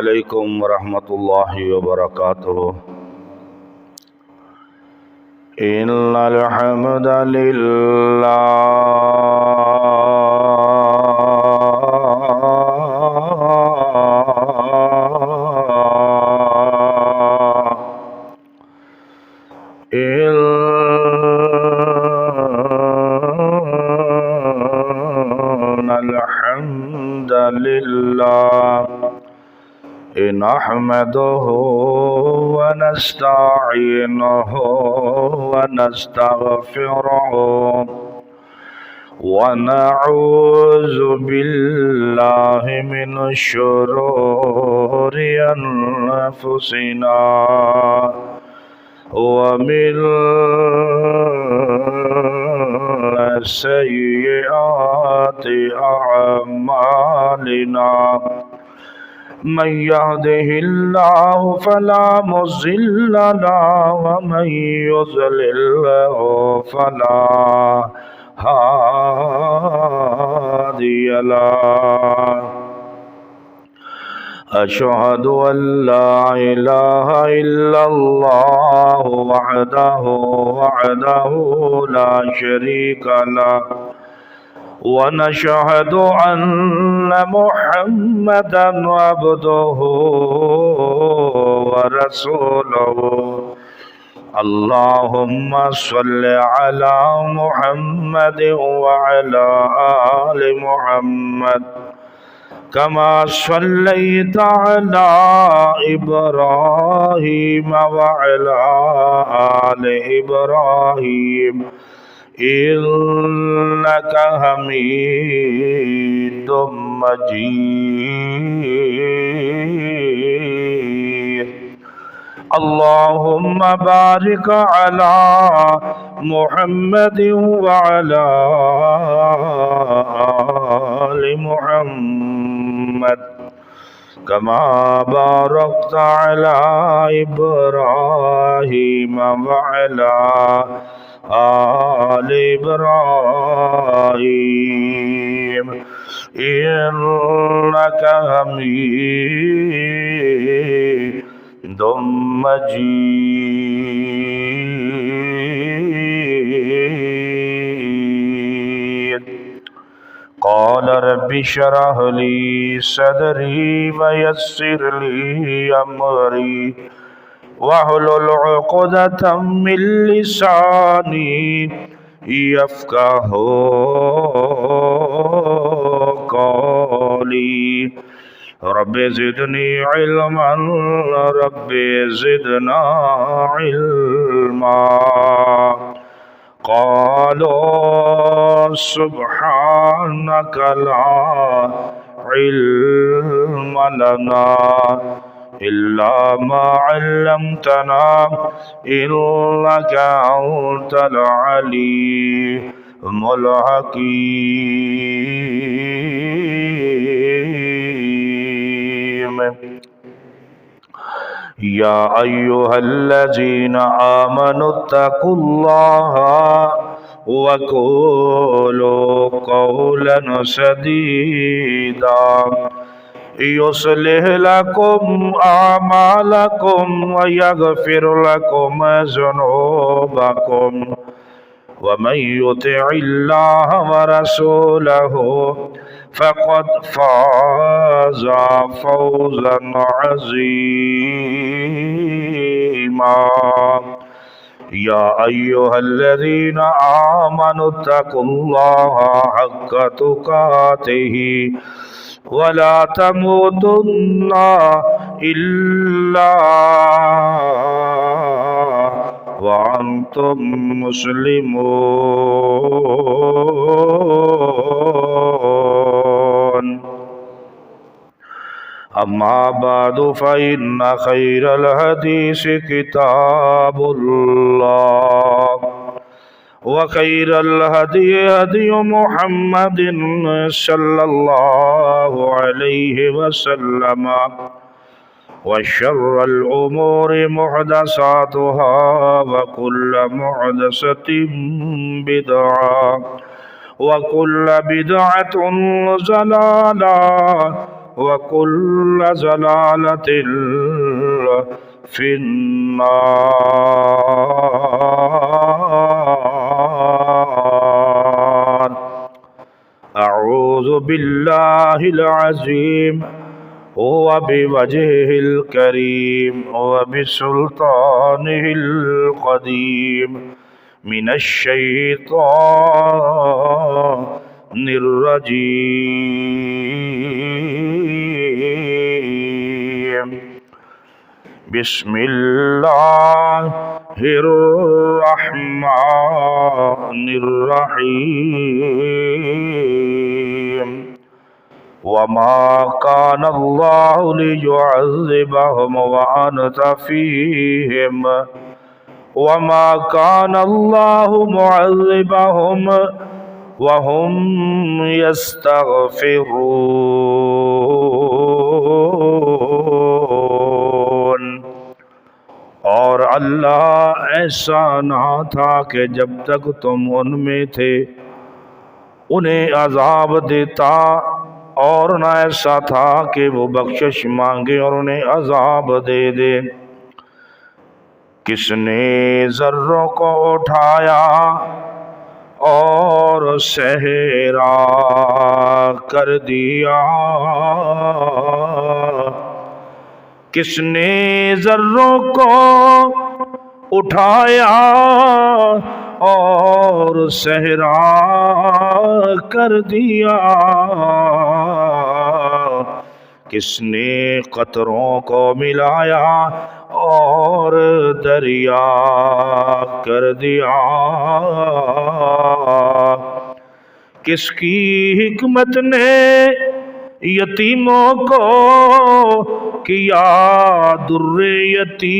عليكم ورحمة الله وبركاته. إن الحمد لله الحمد لله نحمده ونستعينه ونستغفره ونعوذ بالله من شرور أنفسنا ومن سيئات أعمالنا من يهده الله فلا مضل له ومن يضلل فلا هادي له. أشهد أن لا إله إلا الله وحده لا شريك له ونشهد أن محمدا عبده ورسوله. اللهم صل على محمد وعلى آل محمد كما صليت على إبراهيم وعلى آل إبراهيم إنك حميد مجيد. اللهم بارك على محمد وعلى آل محمد كما باركت على إبراهيم وعلى آل إبراهيم إنك حميد مجيد. قال رب اشرح لي صدري ويسر لي أمري واحلل عقدة من لساني يفقهوا قولي. رب زدني علما رب زدنا علما. قالوا سبحانك لا علم لنا إلا ما علمتنا إنك أنت العليم الحكيم. يا أيها الذين آمنوا اتقوا الله وقولوا قولا سديدا يصلح لكم أعمالكم ويغفر لكم ذنوبكم ومن يطع الله ورسوله فقد فاز فوزا عظيما. يا أيها الذين آمنوا اتقوا الله حق تقاته ولا تموتن إلا وأنتم مسلمون. أما بعد فإن خير الحديث كتاب الله وخير الهدي هدي محمد صلى الله عليه وسلم وشر الأمور محدثاتها وكل محدثة بدعة وكل بدعة ضلالة وكل ضلالة في النار. أعوذ بالله العظيم وبوجهه الكريم وبسلطانه القديم من الشيطان الرجيم. بسم الله الرحمن الرحيم. وما كان الله ليعذبهم وأنت فيهم وما كان الله معذبهم وهم يستغفرون. اور اللہ ایسا نہ تھا کہ جب تک تم ان میں تھے انہیں عذاب دیتا، اور نہ ایسا تھا کہ وہ بخشش مانگے اور انہیں عذاب دے دے۔ کس نے ذروں کو اٹھایا اور صحرا کر دیا؟ کس نے ذروں کو اٹھایا اور صحرا کر دیا؟ کس نے قطروں کو ملایا اور دریا کر دیا؟ کس کی حکمت نے یتیموں کو کیا در یتیم،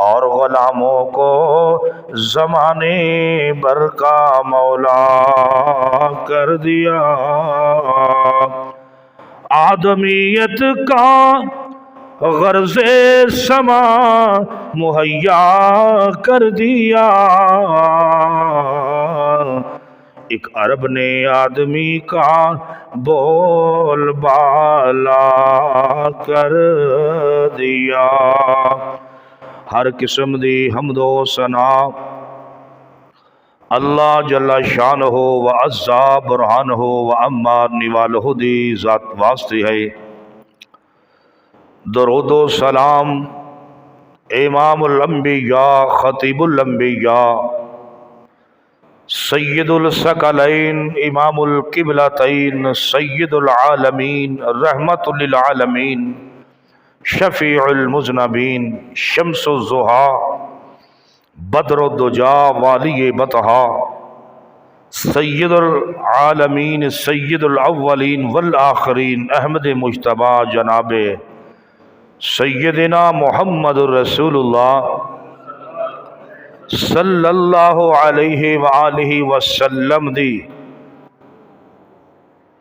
اور غلاموں کو زمانے بھر کا مولا کر دیا؟ آدمیت کا غرض سما مہیا کر دیا۔ ایک عرب نے آدمی کا بول بالا کر دیا۔ ہر قسم دی حمد و ثنا اللہ جل شانہ و عزا برہانہ و اما نوالہ دی ذات واسطے ہے۔ درود و سلام امام الانبیاء خطیب الانبیاء سید الثقلین امام القبلتین سید العالمین رحمت للعالمین شفیع المذنبین شمس الضحیٰ بدر الدجا والی بطحا سید العالمین سید الاولین والآخرین احمد مجتبی جناب سیدنا محمد رسول اللہ صلی اللہ علیہ وآلہ وسلم دی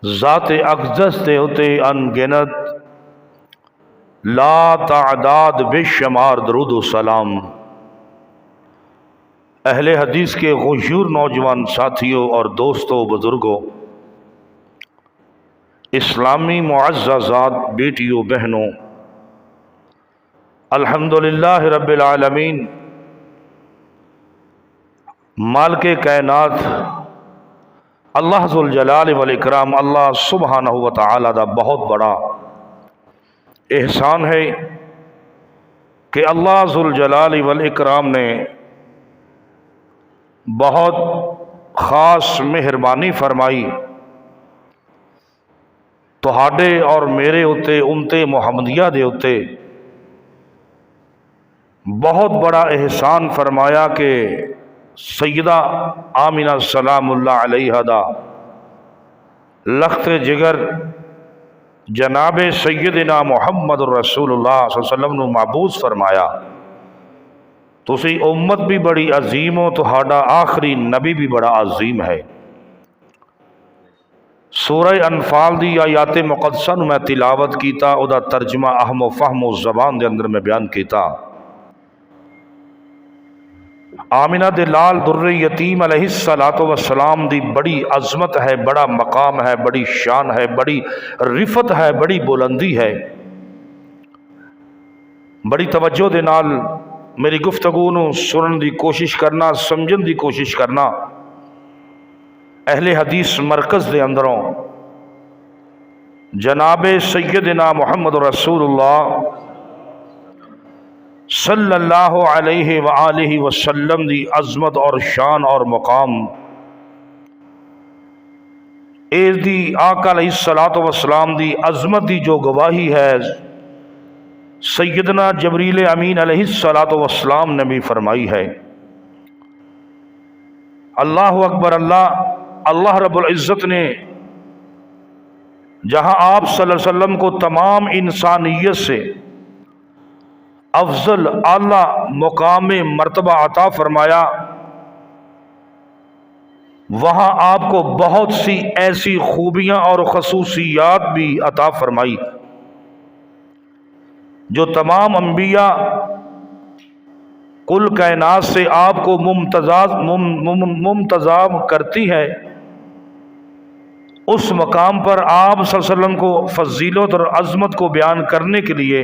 ذات اقدس دے ہوتے انگنت لا تعداد بے شمار درود و سلام اہل حدیث کے غیور نوجوان ساتھیوں اور دوستوں بزرگوں، اسلامی معززات بیٹیوں بہنوں، الحمدللہ رب العالمین مالک کائنات اللہ ذوالجلال والاکرام اللہ سبحانہ و تعالی دا بہت بڑا احسان ہے کہ اللہ ذوالجلال والاکرام نے بہت خاص مہربانی فرمائی تہاڈے اور میرے اتے امت محمدیہ دے اتے بہت بڑا احسان فرمایا کہ سیدہ آمنہ سلام اللہ علیہا دا لخت جگر جناب سیدنا محمد رسول اللہ صلی اللہ علیہ وسلم نو معبوس فرمایا۔ تسی امت بھی بڑی عظیم ہو، تہاڈا آخری نبی بھی بڑا عظیم ہے۔ سورہ انفال دی آیات مقدسہ نو میں تلاوت کیتا، او دا ترجمہ اہم و فہم و زبان دے اندر میں بیان کیتا۔ آمنہ دے لال در یتیم علیہ الصلوۃ والسلام دی بڑی عظمت ہے، بڑا مقام ہے، بڑی شان ہے، بڑی رفت ہے، بڑی بلندی ہے۔ بڑی توجہ دے نال میری گفتگو نو سنن دی کوشش کرنا، سمجھن دی کوشش کرنا۔ اہل حدیث مرکز دے اندروں جناب سیدنا محمد رسول اللہ صلی اللہ علیہ وآلہ وسلم دی عظمت اور شان اور مقام، اس دی آقا علیہ الصلوۃ والسلام دی عظمت دی جو گواہی ہے سیدنا جبریل امین علیہ الصلوۃ والسلام نے بھی فرمائی ہے۔ اللہ اکبر، اللہ رب العزت نے جہاں آپ صلی اللہ علیہ وسلم کو تمام انسانیت سے افضل اعلیٰ مقام مرتبہ عطا فرمایا، وہاں آپ کو بہت سی ایسی خوبیاں اور خصوصیات بھی عطا فرمائی جو تمام انبیاء کل کائنات سے آپ کو ممتاز کرتی ہے۔ اس مقام پر آپ صلی اللہ علیہ وسلم کو فضیلت اور عظمت کو بیان کرنے کے لیے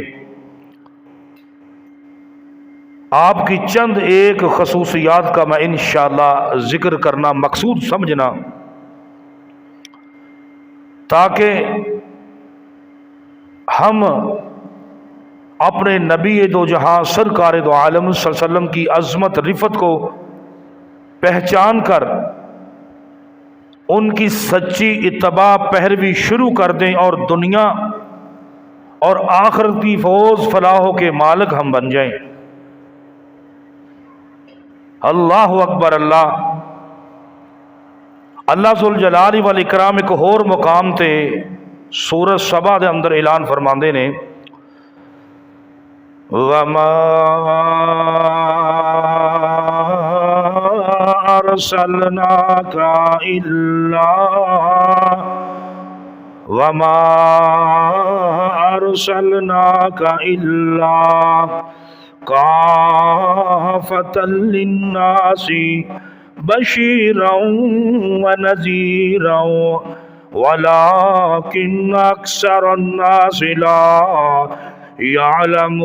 آپ کی چند ایک خصوصیات کا میں انشاءاللہ ذکر کرنا مقصود سمجھنا، تاکہ ہم اپنے نبی دو جہاں سرکار دو عالم صلی اللہ علیہ وسلم کی عظمت رفت کو پہچان کر ان کی سچی اتباع پیروی شروع کر دیں اور دنیا اور آخرت کی فوز فلاحوں کے مالک ہم بن جائیں۔ اللہ اکبر، اللہ ذوالجلال والاکرام ایک اور مقام تے سورۃ سبا دے اندر اعلان فرماندے نے، وَمَا أَرْسَلْنَاكَ إِلَّا كَافَةً لِلنَّاسِ بَشِيرًا وَنَذِيرًا وَلَكِنَّ أَكْثَرَ النَّاسِ لَا يَعْلَمُونَ۔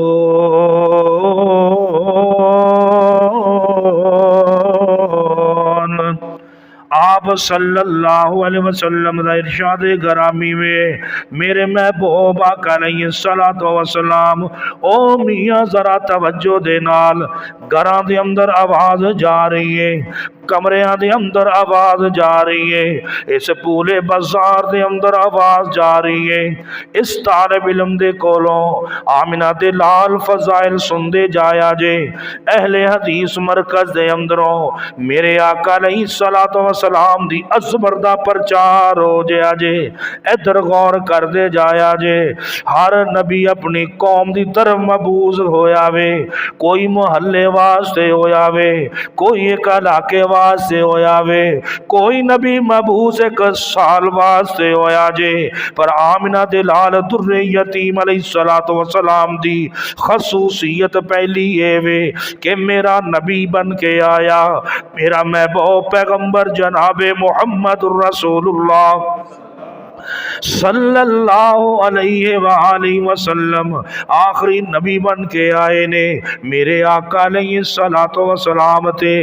آپ صلی اللہ علیہ وسلم دا ارشاد گرامی میں میرے محبوب آقا علیہ الصلوۃ والسلام، او میاں ذرا توجہ دے نال، گھراں دے اندر آواز جا رہی ہے، کمریاں دے اندر آواز جا رہی ہے، اس پورے بازار دے اندر آواز جا رہی ہے، اس طالب علم دے کولوں آمنہ دے لال فضائل سن دے جایا جے۔ اہل حدیث مرکز دے اندروں میرے آقا علیہ الصلوۃ والسلام دی عظمت دا پرچار ہو جایا جے، ادھر غور کر دے جایا جے۔ ہر نبی اپنی قوم دی طرف مبعوث ہویا وے، کوئی محلے واسطے ہویا وے، کوئی ایک علاقے واسطے ہویا وے، کوئی نبی مبعوث ایک سال واسطے ہویا جے، پر آمنہ دے لال در یتیم علیہ الصلوۃ والسلام دی خصوصیت پہلی ہے وے کہ میرا نبی بن کے آیا، میرا محبوب پیغمبر جناب محمد رسول اللہ صلی اللہ علیہ وآلہ وسلم آخری نبی بن کے آئے نے۔ میرے آقا علیہ الصلوۃ والسلام تے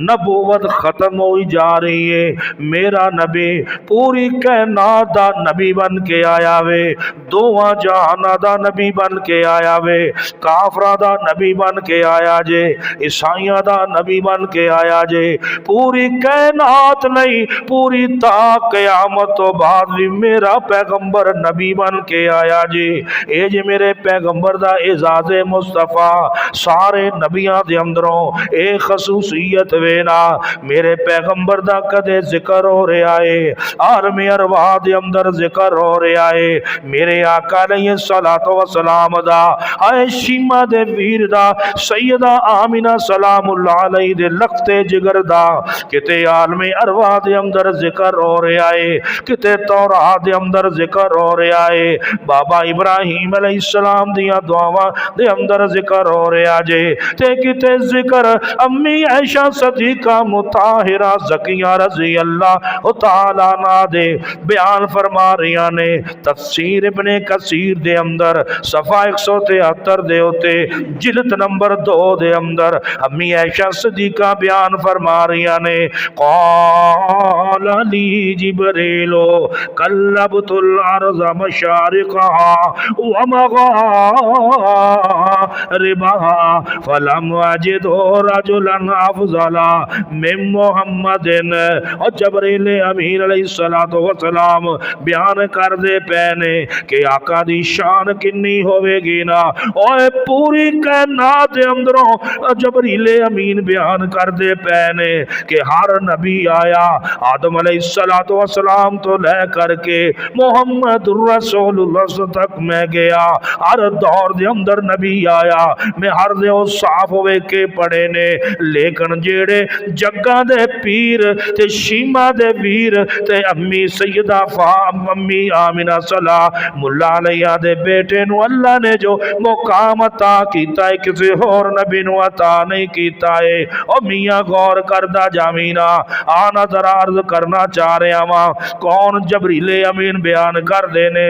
نبوت ختم ہوئی جا رہی ہے، میرا نبی پوری کائنات دا نبی بن کے آیا وے، دوواں جہاناں دا نبی بن کے آیا وے، کافراں دا نبی بن کے آیا جے، عیسائیاں دا نبی بن کے آیا جے، پوری کائنات نہیں پوری تا قیامت تو بعد بھی میرا پیغمبر نبی بن کے آیا جی۔ اے جی میرے پیغمبر دا اعزاز مصطفیٰ سارے نبیاں دے اندروں اے خصوصیت وینا، میرے پیغمبر دا کدے ذکر ہو رہا ہے، عالم ارواح دے اندر ذکر ہو رہا ہے، میرے آقا علیہ الصلوۃ والسلام دا اے شیمہ دے ویر دا سیدہ آمنہ سلام اللہ علیہ دے لختے جگر دا کتے عالم ارواح دے اندر ذکر ہو رہا ہے، کتے تورات دے اندر ذکر ہو رہا ہے، بابا ابراہیم علیہ السلام دیاں دعاواں دے اندر ذکر ہو رہا جے، تے کتے ذکر امی عائشہ صدیقہ مطہرہ زکیہ رضی اللہ تعالیٰ عنہ دے بیان فرما رہی نے۔ تفسیر ابن کثیر دے اندر صفحہ 173 دے ہوتے جلد نمبر 2 دے اندر امی عائشہ صدیقہ بیان فرما رہی نے، قال لی جبریل قلبت الارض مشارقها ومغاربها فلم اجد رجلا افضل من محمد۔ اور جبریل امین علیہ السلام بیان کر دے پینے کہ آقا دی شان کنی ہوئے گی نا، اور پوری کائنات دے اندروں جبریل امین بیان کر دے پینے کہ ہر نبی آیا آدم علیہ السلام تو لے کر کے محمد رسول اللہ تک میں گیا، ہر دور دے اندر نبی آیا میں ہر دے او صاف ہوئے کے پڑے نے، لیکن جیڑے جگہ دے پیر تے شیمہ دے ویر تے امی سیدہ امی آمینہ سلام اللہ علیہ دے بیٹے نو اللہ نے جو مقام عطا کیتا ہے کسی اور نبی نو عطا نہیں کیتا ہے۔ اور میاں غور کردہ جامینہ آنا ذرا عرض کرنا چاہ رہے ہیں کون جبریل امین بیان کر دینے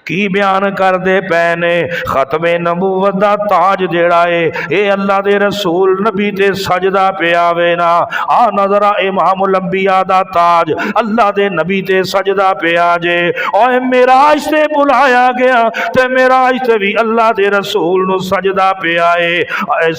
کی بیان کر دے پینے ختم نبوت دا تاج جیڑا ہے اے اللہ دے رسول نبی تے سجدہ پہ آوے نا، آ نظر امام الانبیاء دا تاج اللہ دے نبی تے سجدہ پہ آجے، اور معراج تے بلایا گیا تے معراج تے بھی اللہ دے رسول نو سجدہ پہ آئے، اے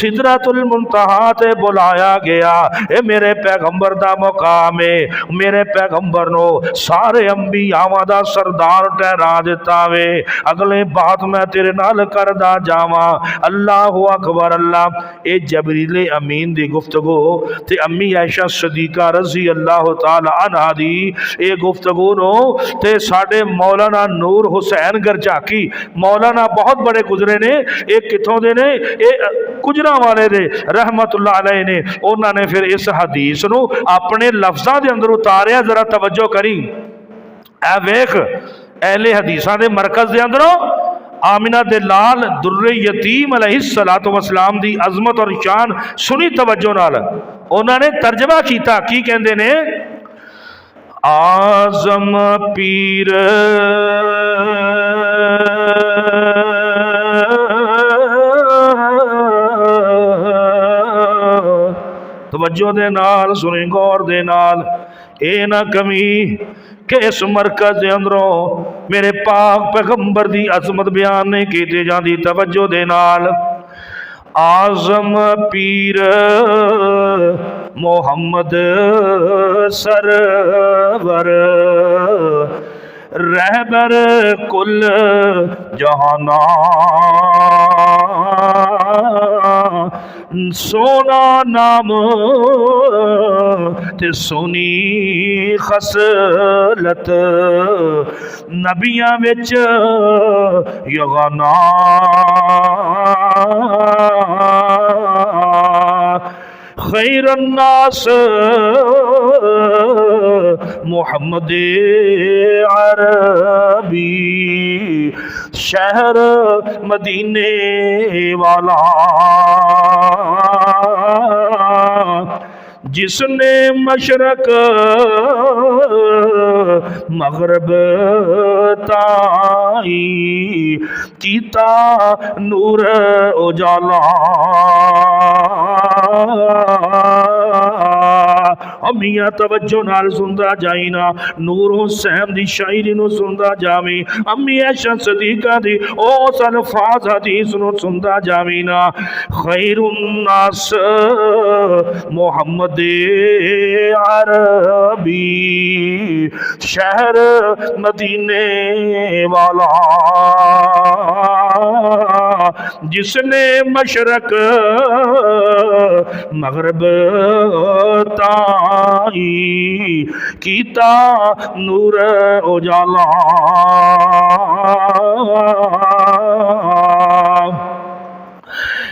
سدرۃ المنتہا تے بلایا گیا، اے میرے پیغمبر دا مقام ہے، میرے پیغمبر نو سارے انبیاء دا سردار ٹھہرا دیتا وے۔ اگلے بات میں تیرے نال کردہ جاواں، اللہ اکبر اللہ۔ اے جبریل امین دی گفتگو تے امی عائشہ صدیقہ رضی اللہ تعالی عنہ دی اے گفتگو نو تے ساڑھے مولانا نور حسین گرجاکی مولانا بہت بڑے گزرے نے، ایک کتوں دے نے اے گجرہ والے دے رحمت اللہ علیہ نے، انہوں نے پھر اس حدیث نو اپنے لفظاں دے اندر اتاریا، ذرا توجہ کری اے ویکھ اہل حدیثاں دے مرکز دے اندروں آمینہ دے لال در یتیم علیہ السلام دی عظمت اور شان سنی توجہ نال، انہوں نے ترجمہ کیتا کی کہندے نے، آزم پیر توجہ دے نال سنی غور دے نال، اے نہ کمی کہ اس مرکز دے اندروں میرے پاک پیغمبر دی عظمت بیان نہیں کیتے جاندی، توجہ دے نال۔ آزم پیر محمد سرور رہبر کل جہانا سونا نام تے سونی خصلت نبیاں وچ یغانا خیر الناس محمد عربی شہر مدینے والا جس نے مشرق مغرب تائی کیتا نور اجالا امیاں توجہ نال سندا جائینا، نور حسین دی شاعری نو سندا جاویں، امی عائشہ صدیقہ دی او الفاظ حدیث نو سندا جاوینا، خیر الناس محمد عربی شہر مدینے والا جس نے مشرق مغرب تائی کیتا نور اجالا۔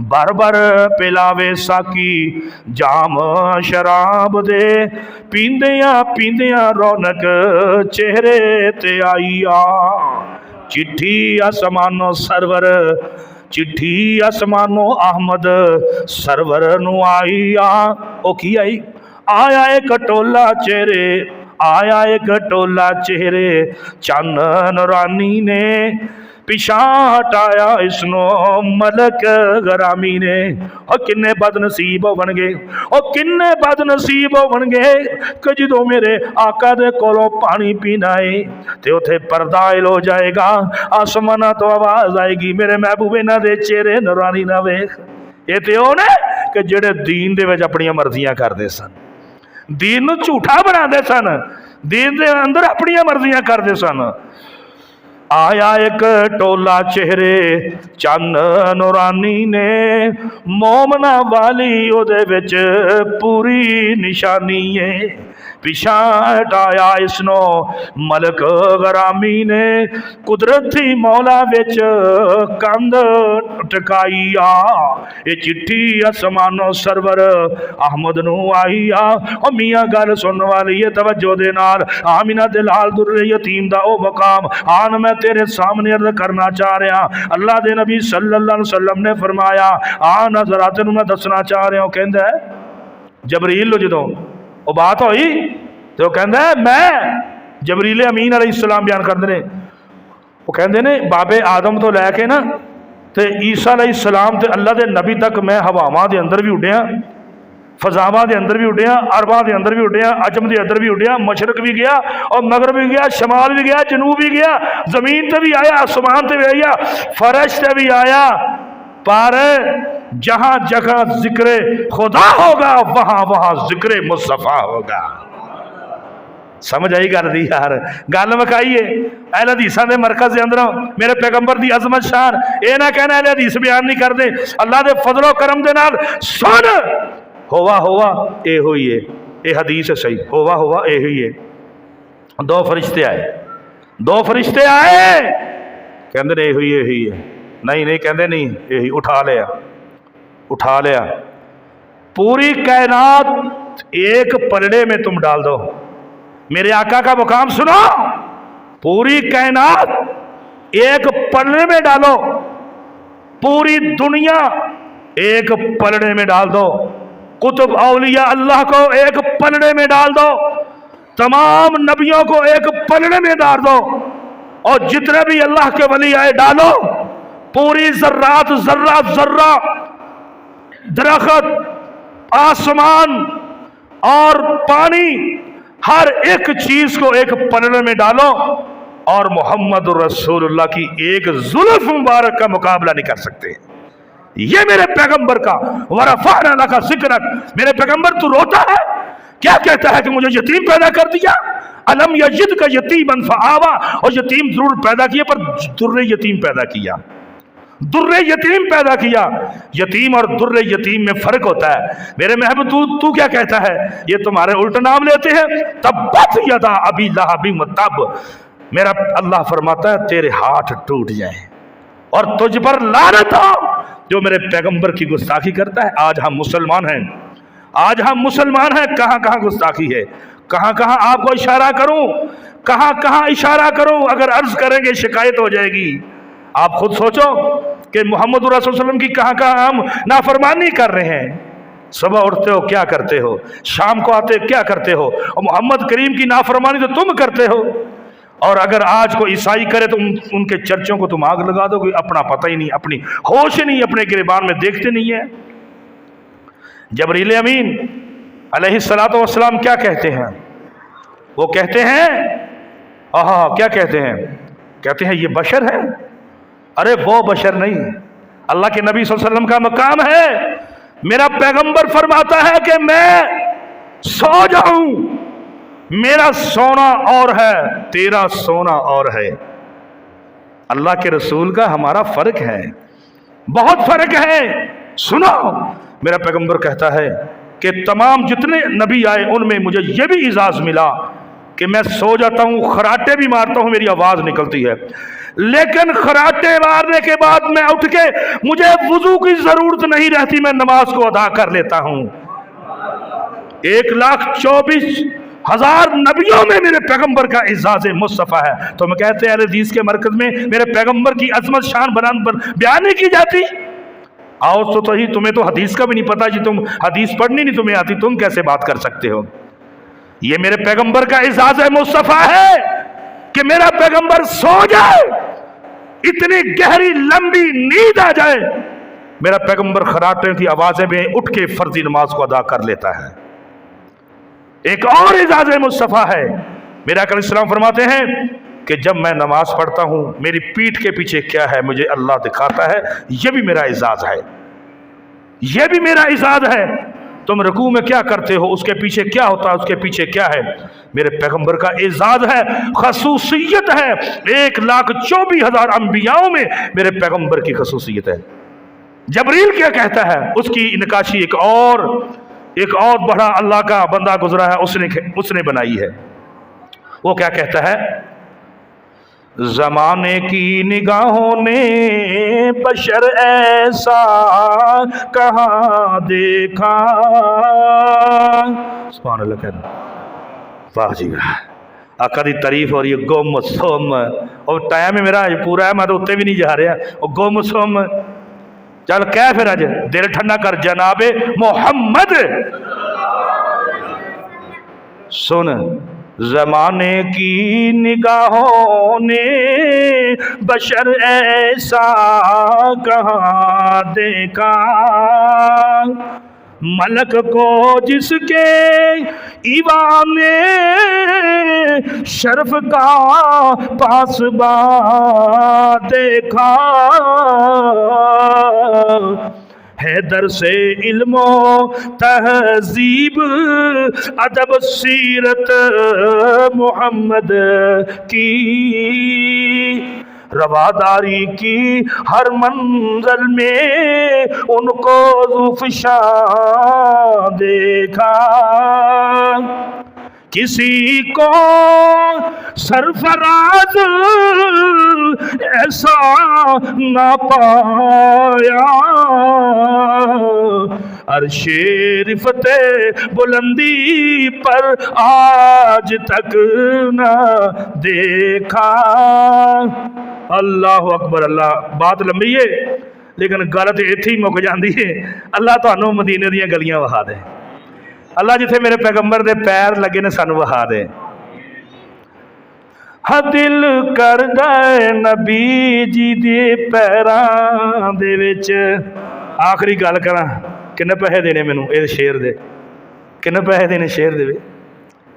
بر بر پلاوے ساکی جام شراب دے پیندیاں پیندیاں رونق چہرے تے آئی آ چٹھی آسمانو سرور چٹھی آسمانو احمد سرور نو آئی آ او کی آئی آیا ایک ٹولا چہرے آیا ایک ٹولا چہرے چن نورانی نے پیشاں ہٹایا اس نو ملک غرامی نے او کنے بد نصیب بن گئے او کنے بد نصیب بن گئے کہ جدو میرے آقا دے کولو پانی پینا ہے تے اتھے پردہ ہو جائے گا آسمانہ تو آواز آئے گی میرے محبوب نہ دے چہرے نورانی نہ ویکھ یہ تے ہونے کہ جڑے دین دے وچ اپنی مرضیاں کر دے سن دین نو جھوٹا بنا دے سن دین دے اندر اپنی مرضیاں کر دے سن آیا ایک ٹولا چہرے چن نورانی نے مومنا والی او دے وچ پوری نشانی ہے پیشاں ہٹایا اس نو ملک غرامی نے قدرت تھی مولا وچ کند ٹکائی آ یہ چٹھی آسمانو سرور احمد نو آئی آ او میاں گل سن والی ہے توجہ دے نال آمینہ دے لال در یتیم دا او مقام آن میں تیرے سامنے عرض کرنا چاہ رہا اللہ دے نبی صلی اللہ علیہ وسلم نے فرمایا آن حضرات نو میں دسنا چاہ رہا ہوں کہندہ ہے جبریل لو جدوں وہ بات ہوئی تو کہندہ ہے میں جبریل امین علیہ السلام بیان کر دنے وہ کہندے نے باب آدم تو لے کے نا تے عیسیٰ علیہ السلام تے اللہ دے نبی تک میں ہواواں دے اندر بھی اڈیا فضاواں دے اندر بھی اڈیا عرباں دے اندر بھی اڈیا عجم دے اندر بھی اڈیا مشرق بھی گیا اور مغرب بھی گیا شمال بھی گیا جنوب بھی گیا زمین تے بھی آیا آسمان تے بھی آیا فرش تے بھی آیا پر جہاں جگہ ذکر خدا ہوگا وہاں وہاں ذکر مصطفیٰ ہوگا سمجھ آئی گل دی یار گل مکائیے اہل حدیثاں دے مرکز دے اندر میرے پیغمبر دی عظمت شان اے نہ کہنا اہل حدیث بیان نہیں کر دے اللہ دے فضل و کرم دے نال سن ہوا اے ہوئی ہے اے حدیث ہے صحیح ہوا اے ہوئی ہے دو فرشتے آئے کہندے نے اے ہوئی ہے نہیں کہندے نہیں اے ہوئی اٹھا لیا پوری کائنات ایک پلڑے میں تم ڈال دو میرے آقا کا مقام سنو پوری کائنات ایک پلڑے میں ڈالو پوری دنیا ایک پلڑے میں ڈال دو کتب اولیاء اللہ کو ایک پلڑے میں ڈال دو تمام نبیوں کو ایک پلڑے میں ڈال دو اور جتنے بھی اللہ کے ولی آئے ڈالو پوری ذرات ذرہ درخت آسمان اور پانی ہر ایک چیز کو ایک پلڑے میں ڈالو اور محمد رسول اللہ کی ایک زلف مبارک کا مقابلہ نہیں کر سکتے یہ میرے پیغمبر کا ورفعنا لک ذکرک میرے پیغمبر تو روتا ہے کیا کہتا ہے کہ مجھے یتیم پیدا کر دیا الم یجدک یتیما فآویٰ اور یتیم ضرور پیدا کیا پر در یتیم پیدا کیا در یتیم پیدا کیا یتیم اور در یتیم میں فرق ہوتا ہے میرے محبوب تو کیا کہتا ہے یہ تمہارے الٹ نام لیتے ہیں تبت یدا ابی لہب وتب میرا اللہ فرماتا ہے تیرے ہاتھ ٹوٹ جائیں اور تجھ پر لعنت ہو جو میرے پیغمبر کی گستاخی کرتا ہے آج ہم مسلمان ہیں کہاں گستاخی ہے کہاں آپ کو اشارہ کروں کہاں اشارہ کروں اگر عرض کریں گے شکایت ہو جائے گی آپ خود سوچو کہ محمد رسول اللہ صلی اللہ علیہ وسلم کی کہاں ہم نافرمانی کر رہے ہیں صبح اٹھتے ہو کیا کرتے ہو شام کو آتے کیا کرتے ہو اور محمد کریم کی نافرمانی تو تم کرتے ہو اور اگر آج کو عیسائی کرے تو ان کے چرچوں کو تم آگ لگا دو کوئی اپنا پتہ ہی نہیں اپنی ہوش ہی نہیں اپنے گریبان میں دیکھتے نہیں ہیں جبریل امین علیہ السلام کیا کہتے ہیں وہ کہتے ہیں کیا کہتے ہیں یہ بشر ہے ارے وہ بشر نہیں اللہ کے نبی صلی اللہ علیہ وسلم کا مقام ہے میرا پیغمبر فرماتا ہے کہ میں سو جاؤں میرا سونا اور ہے تیرا سونا اور ہے اللہ کے رسول کا ہمارا فرق ہے بہت فرق ہے سنو میرا پیغمبر کہتا ہے کہ تمام جتنے نبی آئے ان میں مجھے یہ بھی اعزاز ملا کہ میں سو جاتا ہوں خراٹے بھی مارتا ہوں میری آواز نکلتی ہے لیکن خراٹے مارنے کے بعد میں اٹھ کے مجھے وضو کی ضرورت نہیں رہتی، میں نماز کو ادا کر لیتا ہوں۔ 1,24,000 نبیوں میں میرے پیغمبر کا اعزاز مصطفیٰ ہے، تو میں کہتے ہیں اہل حدیث کے مرکز میں میرے پیغمبر کی عظمت شان بیان نہیں کی جاتی؟ آؤ تو صحیح، تمہیں تو حدیث کا بھی نہیں پتا جی، تم حدیث پڑھنی نہیں تمہیں آتی، تم کیسے بات کر سکتے ہو؟ یہ میرے پیغمبر کا اعزاز مصطفیٰ ہے کہ میرا پیغمبر سو جائے، اتنی گہری لمبی نیند آ جائے، میرا پیغمبر خراٹے کی آوازیں میں اٹھ کے فرضی نماز کو ادا کر لیتا ہے۔ ایک اور اعزاز مصطفیٰ ہے، میرا آقا علیہ السلام فرماتے ہیں کہ جب میں نماز پڑھتا ہوں میری پیٹھ کے پیچھے کیا ہے مجھے اللہ دکھاتا ہے، یہ بھی میرا اعزاز ہے، یہ بھی میرا اعزاز ہے۔ تم رکوع میں کیا کرتے ہو، اس کے پیچھے کیا ہوتا ہے، اس کے پیچھے کیا ہے، میرے پیغمبر کا اعزاز ہے، خصوصیت ہے۔ 1,24,000 انبیاؤں میں میرے پیغمبر کی خصوصیت ہے۔ جبریل کیا کہتا ہے، اس کی نقاشی ایک اور بڑا اللہ کا بندہ گزرا ہے، اس نے بنائی ہے۔ وہ کیا کہتا ہے، زمانے کی نگاہوں نے بشر ایسا کہاں دیکھا، سبحان اللہ کہنا، واہ جی واہ، آقا دی تعریف اور یہ گم سم، اور ٹائم میرا پورا ہے، میں تو اتنے بھی نہیں جا رہا، اور گم سم چل کہہ پھر اج دل ٹھنڈا کر جناب محمد سن، زمانے کی نگاہوں نے بشر ایسا کہاں دیکھا، ملک کو جس کے ایوان شرف کا پاسباں دیکھا، حیدر سے علم و تہذیب ادب سیرت محمد کی، رواداری کی ہر منزل میں ان کو ذوفشاں دیکھا، کسی کو سرفراز ایسا نہ پایا، عرش رفعت بلندی پر آج تک نہ دیکھا۔ اللہ اکبر، اللہ بات لمبی ہے لیکن گل تے ایتھے ہی مک جاندی ہے۔ اللہ تانوں مدینے دیاں گلیاں وہا دے، اللہ جتھے میرے پیغمبر دے پیر لگے نے سانو وہا دے۔ ہاں دل کردا ہے نبی جی دے پیراں دے وچ، آخری گل کراں، کنے پیسے دینے مینوں اے شیر دے، کنے پیسے دینے شیر دے،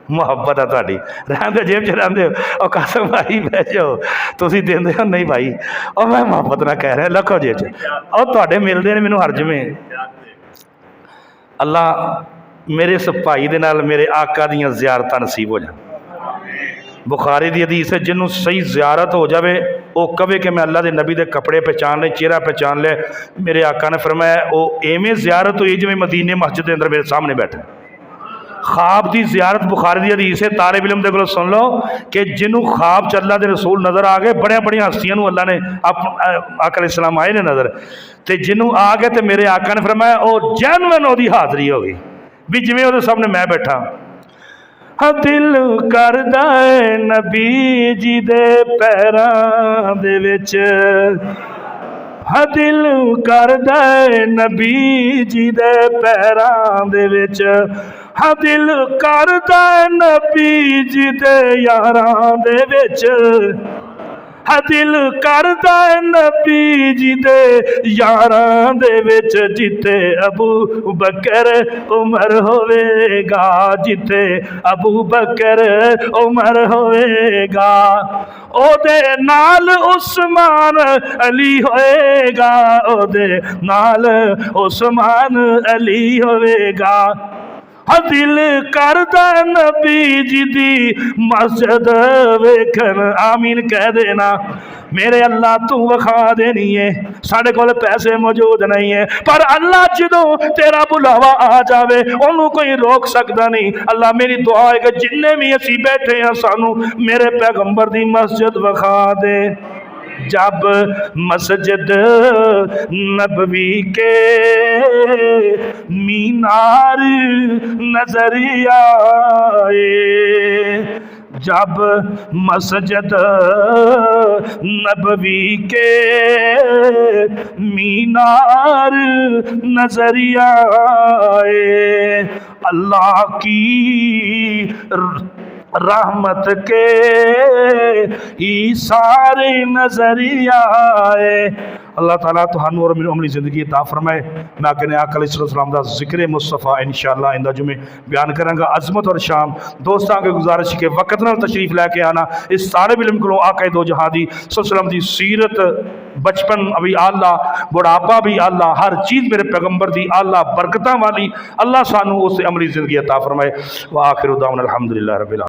محبت ہے تہاڈی، رہن دے جیب چ رہندے ہو، او قاسم بھائی بہ جاؤ، تسی دیندے ہو نہیں بھائی، او میں محبت نہ کہہ رہا، لکھو جیب چ، او تہاڈے ملدے نے مینوں ہر جمعے۔ اللہ میرے اس بھائی دے نال میرے آقا دیاں زیارتاں نصیب ہو جان۔ بخاری دی حدیث ہے، جنوں صحیح زیارت ہو جاوے وہ کہے کہ میں اللہ دے نبی دے کپڑے پہچان لے، چہرہ پہچان لے، میرے آقا نے فرمایا وہ ایویں زیارت ہوئی جویں مدینے مسجد دے اندر میرے سامنے بیٹھا۔ خواب دی زیارت بخاری دی حدیث ہے، طالب علم دے کولوں سن لو کہ جنوں خواب چ اللہ دے رسول نظر آ گئے، بڑیاں ہستیاں نوں اللہ نے آقا علیہ السلام آئے نے نظر، تے جنوں آ گئے تے میرے آقا نے فرمایا او جینوین او دی حاضری ہو گئی، بھی جویں وہ سامنے میں بیٹھا۔ ہاں دل کردا ہے نبی جی دے پیراں دے وچ، ہاں دل کردا ہے نبی جی دے پیراں دے وچ، ہاں دل کردا ہے نبی جی دے یاراں دے وچ، ہاں دل کردا ہے نبی جی دے یاراں دے وچ، جتے ابو بکر عمر ہوئے گا، جتے ابو بکر عمر ہوئے گا، او دے نال عثمان علی ہوئے گا، او دے نال عثمان علی ہوئے گا۔ ہاں دل کردا نبی جی دی مسجد ویکھن، آمین کہہ دینا۔ میرے اللہ تو وکھا دینی ہے، ساڑھے کول پیسے موجود نہیں ہے، پر اللہ جدوں تیرا بلاوا آ جاوے انہوں کوئی روک سکتا نہیں۔ اللہ میری دعا ہے کہ جننے بھی اسی بیٹھے ہیں سانو میرے پیغمبر دی مسجد وکھا دے۔ جب مسجد نبوی کے مینار نظر آئے، جب مسجد نبوی کے مینار نظر آئے، اللہ کی رحمت کے ایثار نظر آئے۔ اللہ تعالیٰ تہانوں اور میری عملی زندگی عطا فرمائے۔ میں آقا آقا علیہ السلام دا ذکر مصطفیٰ انشاءاللہ آئندہ جمعے بیان کروں گا عظمت اور شان۔ دوستاں کے گزارش کے وقت نال تشریف لے کے آنا، اس طالب علم کو آقا دو جہادی صلی اللہ علیہ وسلم دی سیرت، بچپن ابھی آلہ، بڑھاپا بھی آلہ، ہر چیز میرے پیغمبر دی آلہ برکتاں والی، اللہ سانو اس سے عملی زندگی عطا فرمائے۔ وآخر دعوانا الحمدللہ رب العالمین۔